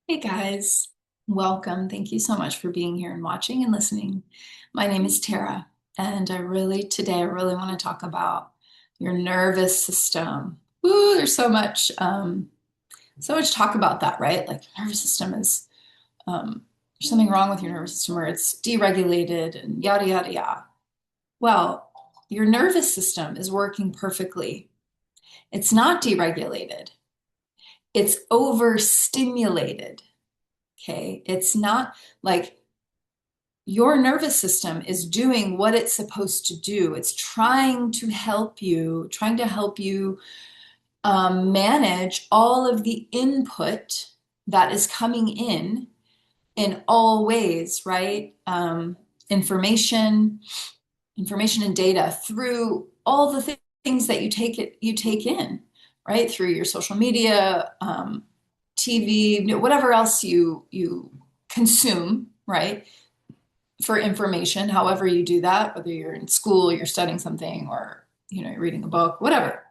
Hey guys, welcome. Thank you so much for being here and watching and listening. My name is Tara, and today I really want to talk about your nervous system. Ooh, there's so much talk about that, right? Like your nervous system is there's something wrong with your nervous system or it's deregulated and yada yada yada. Well, your nervous system is working perfectly. It's not deregulated. It's overstimulated. Okay. It's not like your nervous system is doing what it's supposed to do. It's trying to help you manage all of the input that is coming in all ways, right? Information, information and data through all the things that you take in, right? Through your social media, TV, whatever else you consume, right? For information, however you do that, whether you're in school, you're studying something, or you're reading a book, whatever,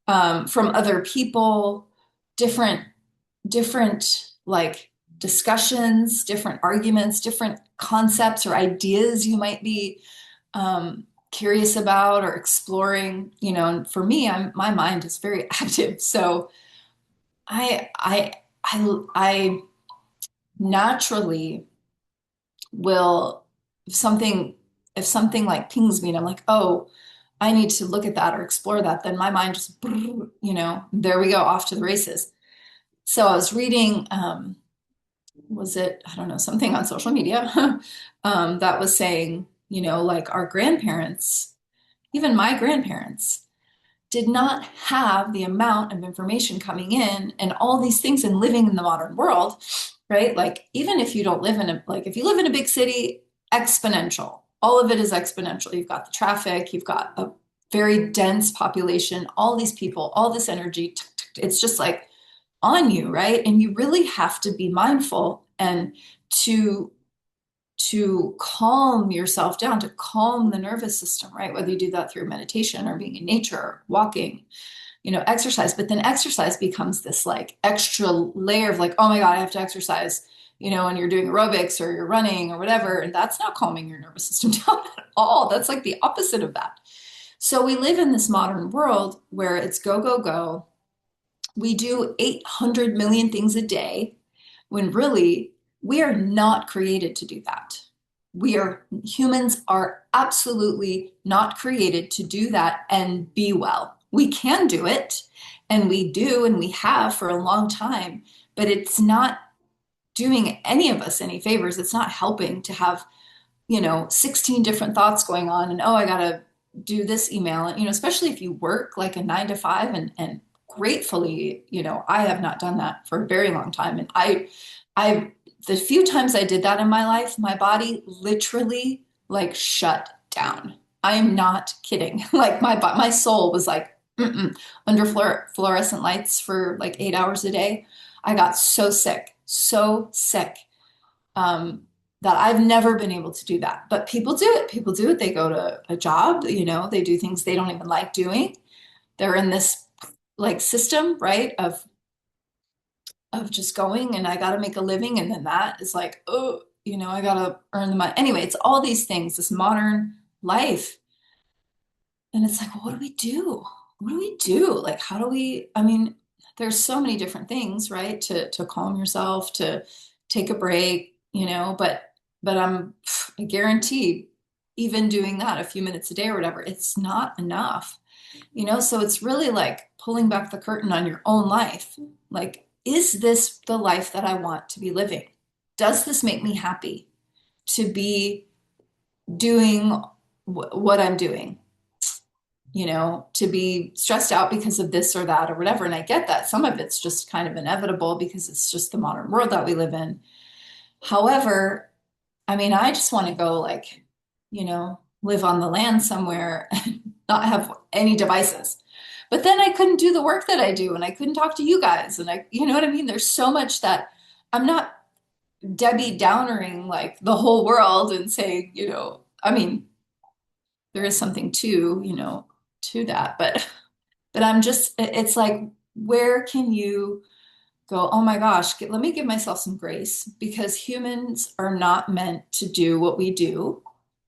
from other people, different different like discussions, different arguments, different concepts or ideas you might be curious about or exploring. And for me, my mind is very active, so I I I naturally will if something if something like pings me and I'm like, oh, I need to look at that or explore that, then my mind just, there we go, off to the races. So I was reading, was it, I don't know, something on social media that was saying, like our grandparents, even my grandparents, did not have the amount of information coming in and all these things and living in the modern world, right? Like, even if you don't live in if you live in a big city, exponential. All of it is exponential. You've got the traffic, you've got a very dense population, all these people, all this energy. It's just like on you, right? And you really have to be mindful and to calm yourself down, to calm the nervous system, right? Whether you do that through meditation or being in nature, or walking, exercise. But then exercise becomes this like extra layer of like, oh my God, I have to exercise, and you're doing aerobics or you're running or whatever. And that's not calming your nervous system down at all. That's like the opposite of that. So we live in this modern world where it's go, go, go. We do 800 million things a day when really we are not created to do that. Humans are absolutely not created to do that and be well. We can do it, and we do, and we have for a long time, but it's not doing any of us any favors. It's not helping to have, 16 different thoughts going on, and oh, I gotta do this email. And, especially if you work like a 9 to 5, and gratefully, I have not done that for a very long time. And I, the few times I did that in my life, my body literally like shut down. I'm not kidding. Like my soul was like, under fluorescent lights for like 8 hours a day. I got so sick, um, that I've never been able to do that. But people do it. People do it. They go to a job, they do things they don't even like doing. They're in this like system, right? Of just going, and I got to make a living. And then that is like, oh, I got to earn the money. Anyway, it's all these things, this modern life. And it's like, well, what do we do? What do we do? Like, how do we, I mean, there's so many different things, right? To calm yourself, to take a break, but I guarantee even doing that a few minutes a day or whatever, it's not enough. So it's really like pulling back the curtain on your own life. Like, is this the life that I want to be living? Does this make me happy to be doing what I'm doing? To be stressed out because of this or that or whatever. And I get that some of it's just kind of inevitable because it's just the modern world that we live in. However, I mean, I just want to go like, live on the land somewhere and not have any devices. But then I couldn't do the work that I do, and I couldn't talk to you guys. And you know what I mean? There's so much that I'm not Debbie Downering like the whole world and saying, I mean, there is something to that, but I'm just, it's like, where can you go, oh my gosh, let me give myself some grace because humans are not meant to do what we do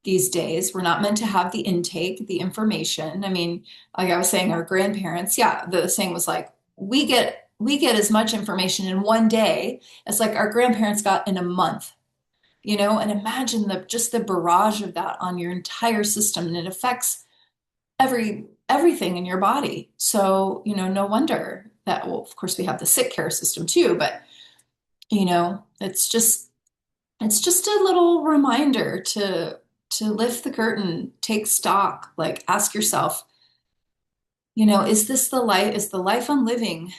these days. We're not meant to have the intake, the information. I mean, like I was saying, our grandparents, yeah, the saying was like, we get as much information in one day as like our grandparents got in a month, and imagine just the barrage of that on your entire system, and it affects everything in your body. So, no wonder that, well, of course we have the sick care system too, but it's just a little reminder to lift the curtain, take stock, like ask yourself, is the life I'm living?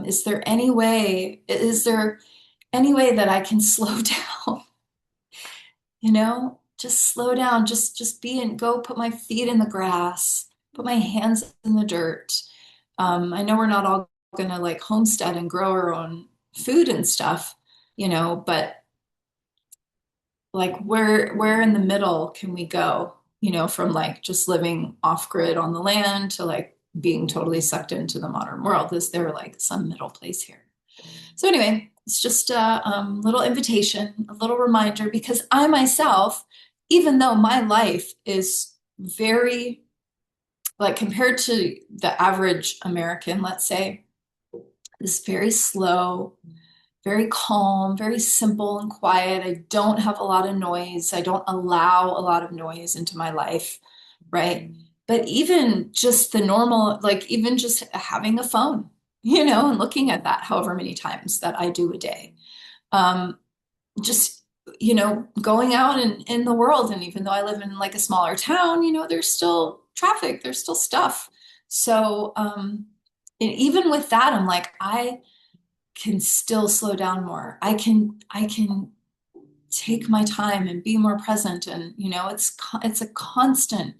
Is there any way that I can slow down? Just slow down, just be and go put my feet in the grass, put my hands in the dirt. I know we're not all gonna like homestead and grow our own food and stuff, but like where in the middle can we go, from like just living off grid on the land to like being totally sucked into the modern world? Is there like some middle place here? So anyway, it's just a little invitation, a little reminder, because I myself, even though my life is very, like compared to the average American, let's say, is very slow, very calm, very simple and quiet. I don't have a lot of noise. I don't allow a lot of noise into my life, right? But even just the normal, like even just having a phone, and looking at that however many times that I do a day. Um, just, going out in the world. And even though I live in like a smaller town, there's still traffic, there's still stuff. So, and even with that, I'm like, I can still slow down more. I can take my time and be more present. And, it's a constant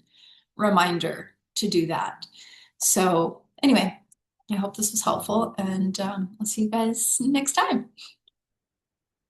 reminder to do that. So anyway, I hope this was helpful, and I'll see you guys next time.